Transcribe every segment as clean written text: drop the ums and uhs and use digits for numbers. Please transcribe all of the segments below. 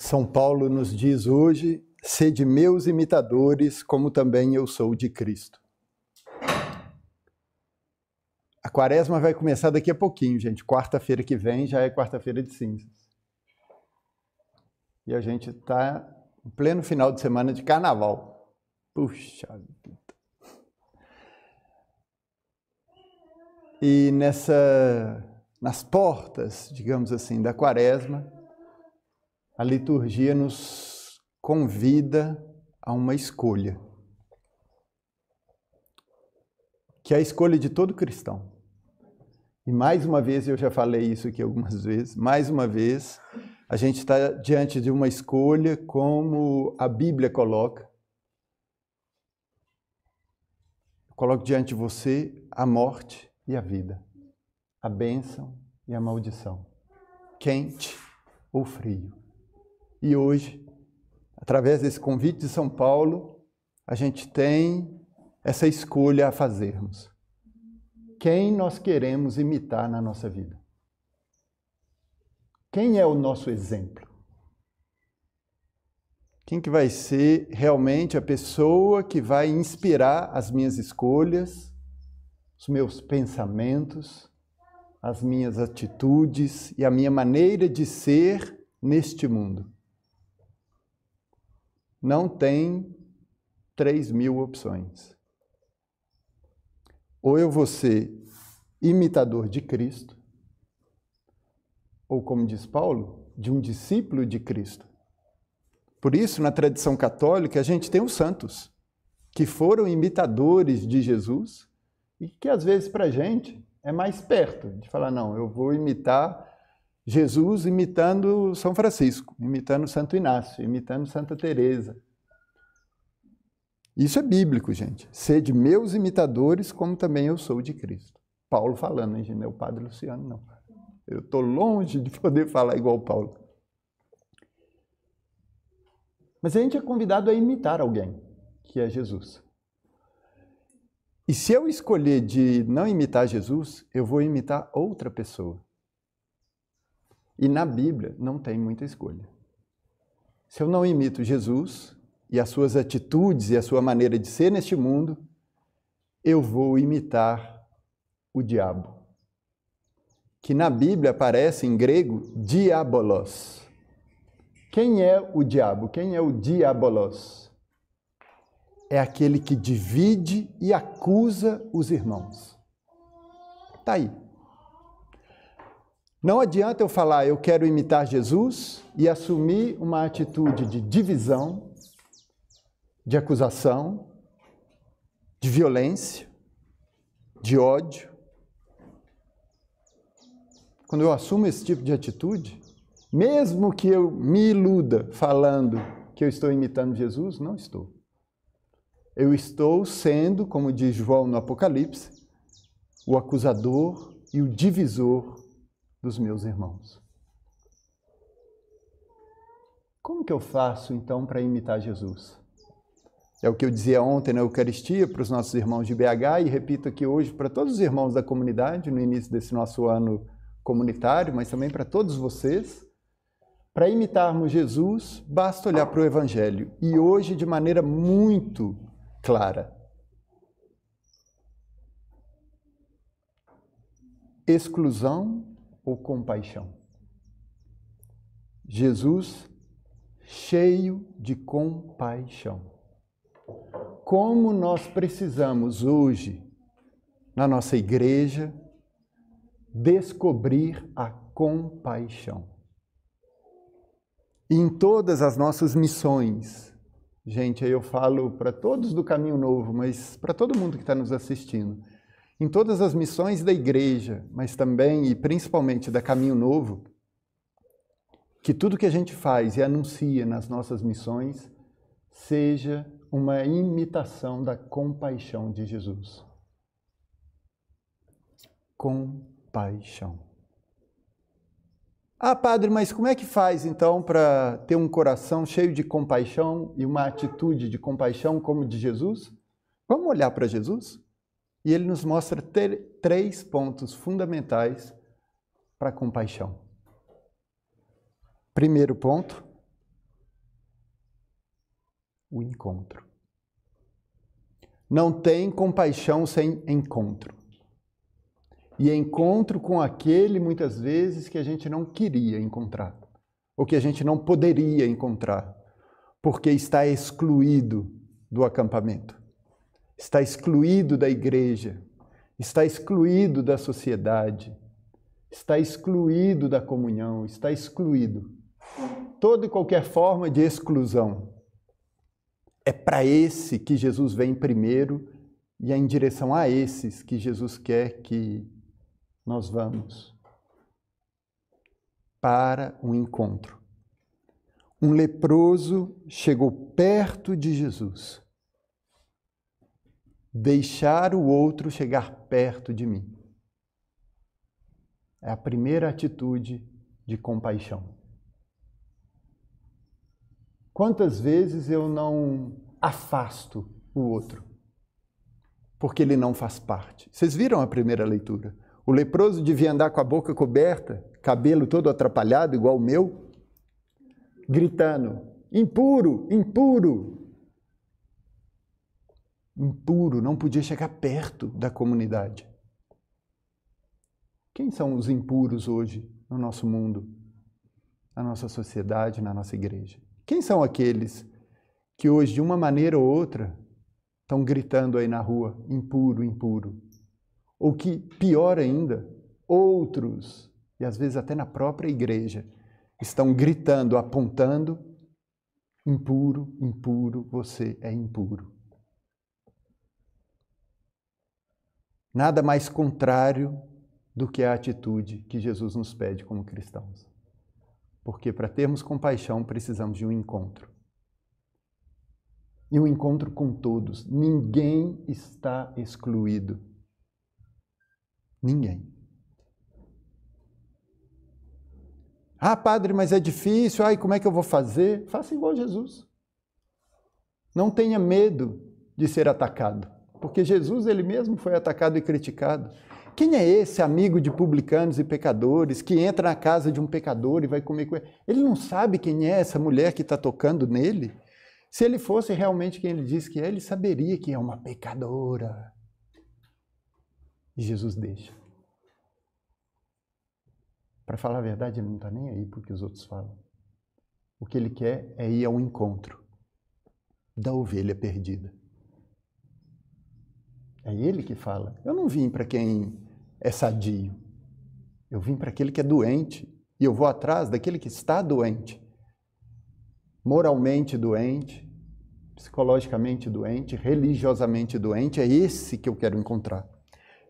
São Paulo nos diz hoje: sede meus imitadores, como também eu sou de Cristo. A quaresma vai começar daqui a pouquinho, gente. Quarta-feira que vem já é quarta-feira de cinzas. E a gente está em pleno final de semana de carnaval. Puxa vida. E nas portas, digamos assim, da quaresma, a liturgia nos convida a uma escolha, que é a escolha de todo cristão. E mais uma vez, eu já falei isso aqui algumas vezes, mais uma vez, a gente está diante de uma escolha como a Bíblia coloca. Eu coloco diante de você a morte e a vida, a bênção e a maldição, quente ou frio. E hoje, através desse convite de São Paulo, a gente tem essa escolha a fazermos. Quem nós queremos imitar na nossa vida? Quem é o nosso exemplo? Quem que vai ser realmente a pessoa que vai inspirar as minhas escolhas, os meus pensamentos, as minhas atitudes e a minha maneira de ser neste mundo? Não tem 3.000 opções. Ou eu vou ser imitador de Cristo, ou, como diz Paulo, de um discípulo de Cristo. Por isso, na tradição católica, a gente tem os santos, que foram imitadores de Jesus e que, às vezes, para a gente, é mais perto de falar, não, eu vou imitar Jesus imitando São Francisco, imitando Santo Inácio, imitando Santa Teresa. Isso é bíblico, gente. Sede meus imitadores, como também eu sou de Cristo. Paulo falando, hein, gente? Não é o Padre Luciano, não. Eu estou longe de poder falar igual Paulo. Mas a gente é convidado a imitar alguém, que é Jesus. E se eu escolher de não imitar Jesus, eu vou imitar outra pessoa. E na Bíblia não tem muita escolha. Se eu não imito Jesus e as suas atitudes e a sua maneira de ser neste mundo, eu vou imitar o diabo, que na Bíblia aparece em grego diabolos. Quem é o diabo? Quem é o diabolos? É aquele que divide e acusa os irmãos. Está aí. Não adianta eu falar, eu quero imitar Jesus e assumir uma atitude de divisão, de acusação, de violência, de ódio. Quando eu assumo esse tipo de atitude, mesmo que eu me iluda falando que eu estou imitando Jesus, não estou. Eu estou sendo, como diz João no Apocalipse, o acusador e o divisor dos meus irmãos. Como que eu faço, então, para imitar Jesus? É o que eu dizia ontem na Eucaristia para os nossos irmãos de BH e repito aqui hoje para todos os irmãos da comunidade, no início desse nosso ano comunitário, mas também para todos vocês. Para imitarmos Jesus, basta olhar para o Evangelho. E hoje, de maneira muito clara. Exclusão ou compaixão? Jesus, cheio de compaixão. Como nós precisamos hoje, na nossa igreja, descobrir a compaixão. E em todas as nossas missões, gente, aí eu falo para todos do Caminho Novo, mas para todo mundo que está nos assistindo, em todas as missões da igreja, mas também e principalmente da Caminho Novo, que tudo que a gente faz e anuncia nas nossas missões seja uma imitação da compaixão de Jesus. Compaixão. Ah, padre, mas como é que faz então para ter um coração cheio de compaixão e uma atitude de compaixão como de Jesus? Vamos olhar para Jesus? E ele nos mostra 3 pontos fundamentais para a compaixão. Primeiro ponto, o encontro. Não tem compaixão sem encontro. E encontro com aquele, muitas vezes, que a gente não queria encontrar, ou que a gente não poderia encontrar, porque está excluído do acampamento, está excluído da igreja, está excluído da sociedade, está excluído da comunhão, está excluído. Toda e qualquer forma de exclusão. É para esse que Jesus vem primeiro e é em direção a esses que Jesus quer que nós vamos. Para um encontro. Um leproso chegou perto de Jesus. Deixar o outro chegar perto de mim. É a primeira atitude de compaixão. Quantas vezes eu não afasto o outro, porque ele não faz parte? Vocês viram a primeira leitura? O leproso devia andar com a boca coberta, cabelo todo atrapalhado, igual o meu, gritando, impuro, impuro. Impuro, não podia chegar perto da comunidade. Quem são os impuros hoje no nosso mundo, na nossa sociedade, na nossa igreja? Quem são aqueles que hoje, de uma maneira ou outra, estão gritando aí na rua, impuro, impuro? Ou que, pior ainda, outros, e às vezes até na própria igreja, estão gritando, apontando, impuro, impuro, você é impuro. Nada mais contrário do que a atitude que Jesus nos pede como cristãos. Porque para termos compaixão precisamos de um encontro. E um encontro com todos. Ninguém está excluído. Ninguém. Ah, padre, mas é difícil. Ai, como é que eu vou fazer? Faça igual Jesus. Não tenha medo de ser atacado. Porque Jesus, ele mesmo foi atacado e criticado. Quem é esse amigo de publicanos e pecadores que entra na casa de um pecador e vai comer com ele? Ele não sabe quem é essa mulher que está tocando nele? Se ele fosse realmente quem ele diz que é, ele saberia que é uma pecadora. E Jesus deixa. Para falar a verdade, ele não está nem aí porque os outros falam. O que ele quer é ir ao encontro da ovelha perdida. É ele que fala. Eu não vim para quem é sadio. Eu vim para aquele que é doente. E eu vou atrás daquele que está doente. Moralmente doente, psicologicamente doente, religiosamente doente. É esse que eu quero encontrar.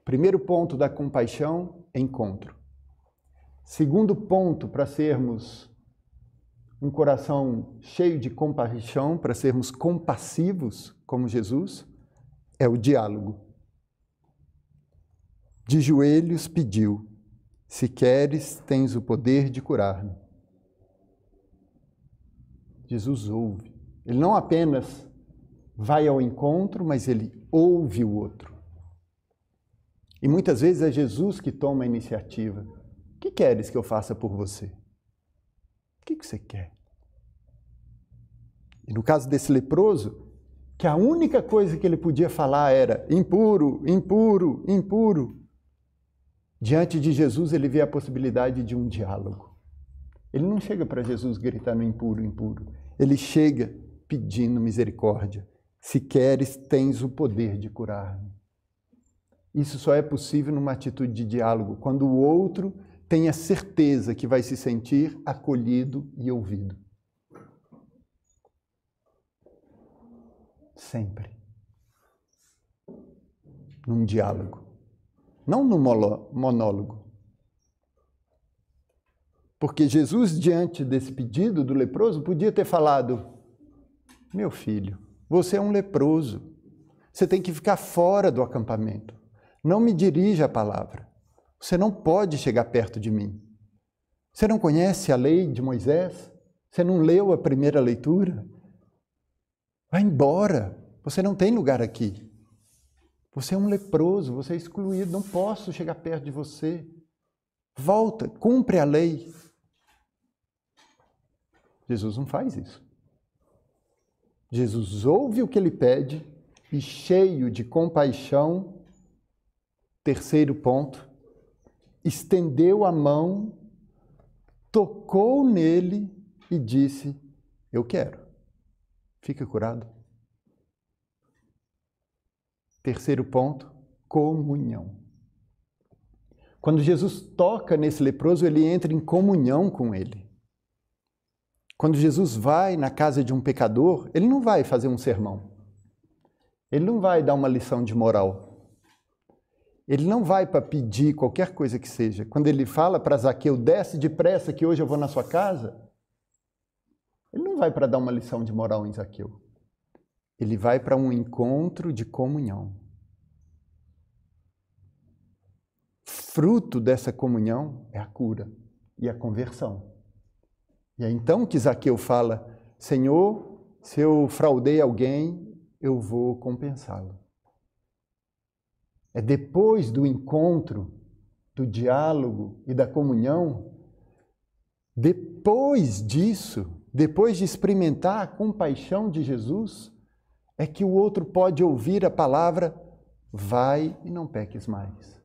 Primeiro ponto da compaixão, encontro. Segundo ponto para sermos um coração cheio de compaixão, para sermos compassivos como Jesus, é o diálogo. De joelhos pediu, se queres, tens o poder de curar-me. Jesus ouve. Ele não apenas vai ao encontro, mas ele ouve o outro. E muitas vezes é Jesus que toma a iniciativa. O que queres que eu faça por você? O que você quer? E no caso desse leproso, que a única coisa que ele podia falar era impuro, impuro, impuro. Diante de Jesus, ele vê a possibilidade de um diálogo. Ele não chega para Jesus gritando impuro, impuro. Ele chega pedindo misericórdia. Se queres, tens o poder de curar-me. Isso só é possível numa atitude de diálogo, quando o outro tem a certeza que vai se sentir acolhido e ouvido. Sempre. Num diálogo. Não num monólogo. Porque Jesus, diante desse pedido do leproso, podia ter falado, meu filho, você é um leproso. Você tem que ficar fora do acampamento. Não me dirija a palavra. Você não pode chegar perto de mim. Você não conhece a lei de Moisés? Você não leu a primeira leitura? Vai embora. Você não tem lugar aqui. Você é um leproso, você é excluído. Não posso chegar perto de você. Volta, cumpre a lei. Jesus não faz isso. Jesus ouve o que ele pede e, cheio de compaixão, terceiro ponto, estendeu a mão, tocou nele e disse: eu quero. Fica curado. Terceiro ponto, comunhão. Quando Jesus toca nesse leproso, ele entra em comunhão com ele. Quando Jesus vai na casa de um pecador, ele não vai fazer um sermão. Ele não vai dar uma lição de moral. Ele não vai para pedir qualquer coisa que seja. Quando ele fala para Zaqueu, desce depressa que hoje eu vou na sua casa, ele não vai para dar uma lição de moral em Zaqueu. Ele vai para um encontro de comunhão. Fruto dessa comunhão é a cura e a conversão. E é então que Zaqueu fala: Senhor, se eu fraudei alguém, eu vou compensá-lo. É depois do encontro, do diálogo e da comunhão, depois disso, depois de experimentar a compaixão de Jesus, é que o outro pode ouvir a palavra: vai e não peques mais.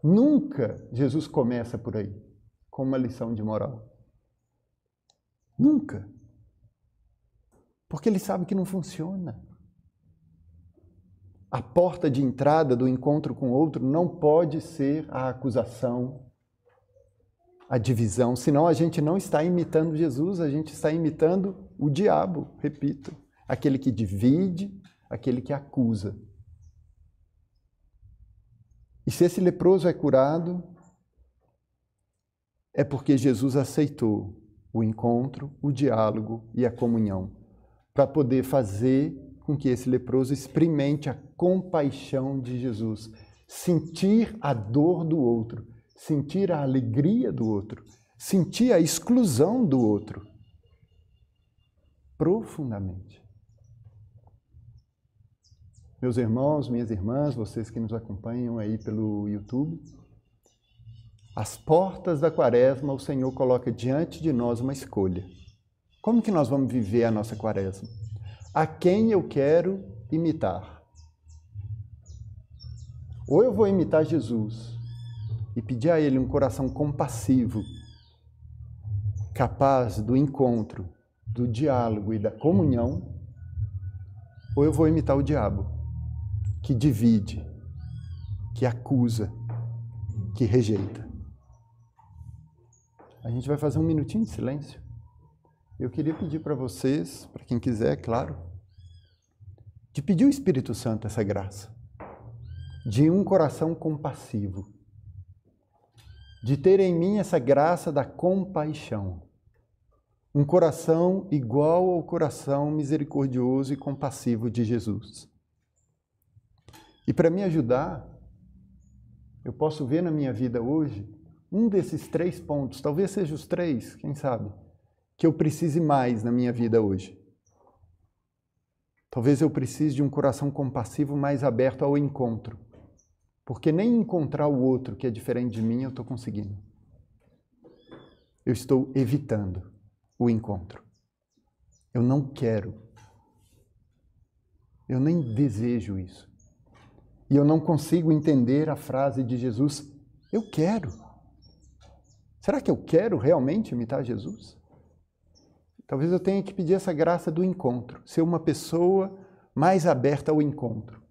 Nunca Jesus começa por aí, com uma lição de moral. Nunca. Porque ele sabe que não funciona. A porta de entrada do encontro com o outro não pode ser a acusação, a divisão, senão a gente não está imitando Jesus, a gente está imitando o diabo, repito, aquele que divide, aquele que acusa. E se esse leproso é curado, é porque Jesus aceitou o encontro, o diálogo e a comunhão, para poder fazer com que esse leproso experimente a compaixão de Jesus, sentir a dor do outro, sentir a alegria do outro, sentir a exclusão do outro, profundamente. Meus irmãos, minhas irmãs, vocês que nos acompanham aí pelo YouTube, às portas da Quaresma, o Senhor coloca diante de nós uma escolha. Como que nós vamos viver a nossa Quaresma? A quem eu quero imitar? Ou eu vou imitar Jesus e pedir a Ele um coração compassivo, capaz do encontro, do diálogo e da comunhão, ou eu vou imitar o diabo, que divide, que acusa, que rejeita. A gente vai fazer um minutinho de silêncio. Eu queria pedir para vocês, para quem quiser, claro, de pedir ao Espírito Santo essa graça, de um coração compassivo, de ter em mim essa graça da compaixão, um coração igual ao coração misericordioso e compassivo de Jesus. E para me ajudar, eu posso ver na minha vida hoje um desses 3 pontos, talvez seja os 3, quem sabe, que eu precise mais na minha vida hoje. Talvez eu precise de um coração compassivo mais aberto ao encontro, porque nem encontrar o outro que é diferente de mim eu estou conseguindo. Eu estou evitando o encontro. Eu não quero. Eu nem desejo isso. E eu não consigo entender a frase de Jesus: eu quero. Será que eu quero realmente imitar Jesus? Talvez eu tenha que pedir essa graça do encontro, ser uma pessoa mais aberta ao encontro.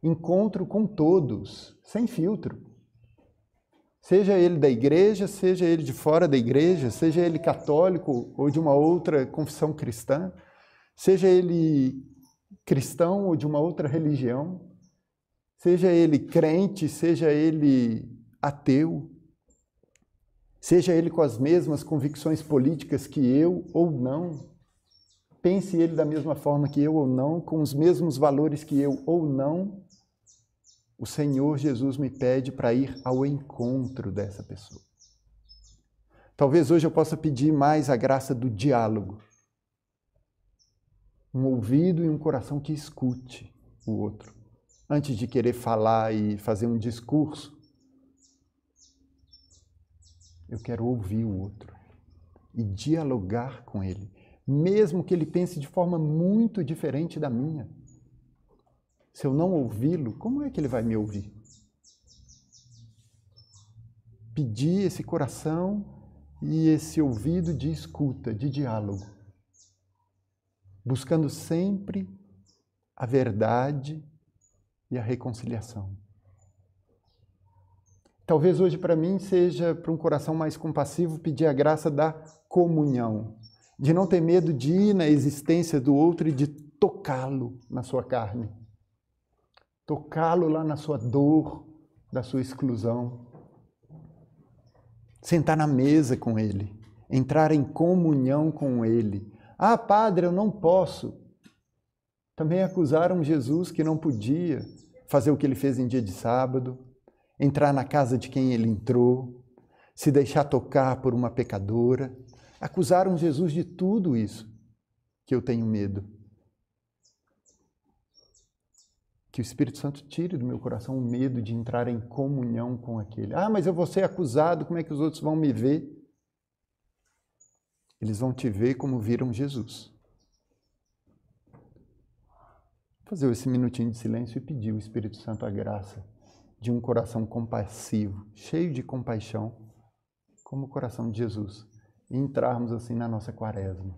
Encontro com todos, sem filtro. Seja ele da igreja, seja ele de fora da igreja, seja ele católico ou de uma outra confissão cristã, seja ele cristão ou de uma outra religião, seja ele crente, seja ele ateu, seja ele com as mesmas convicções políticas que eu ou não, pense ele da mesma forma que eu ou não, com os mesmos valores que eu ou não, o Senhor Jesus me pede para ir ao encontro dessa pessoa. Talvez hoje eu possa pedir mais a graça do diálogo, um ouvido e um coração que escute o outro. Antes de querer falar e fazer um discurso, eu quero ouvir o outro e dialogar com ele, mesmo que ele pense de forma muito diferente da minha. Se eu não ouvi-lo, como é que ele vai me ouvir? Pedir esse coração e esse ouvido de escuta, de diálogo, buscando sempre a verdade e a reconciliação. Talvez hoje para mim seja, para um coração mais compassivo, pedir a graça da comunhão, de não ter medo de ir na existência do outro e de tocá-lo na sua carne, tocá-lo lá na sua dor, da sua exclusão, sentar na mesa com ele, entrar em comunhão com ele. Ah, padre, eu não posso. Também acusaram Jesus que não podia fazer o que ele fez em dia de sábado, entrar na casa de quem ele entrou, se deixar tocar por uma pecadora. Acusaram Jesus de tudo isso, que eu tenho medo. Que o Espírito Santo tire do meu coração o medo de entrar em comunhão com aquele. Ah, mas eu vou ser acusado, como é que os outros vão me ver? Eles vão te ver como viram Jesus. Vou fazer esse minutinho de silêncio e pedir ao Espírito Santo a graça de um coração compassivo, cheio de compaixão, como o coração de Jesus, e entrarmos assim na nossa quaresma.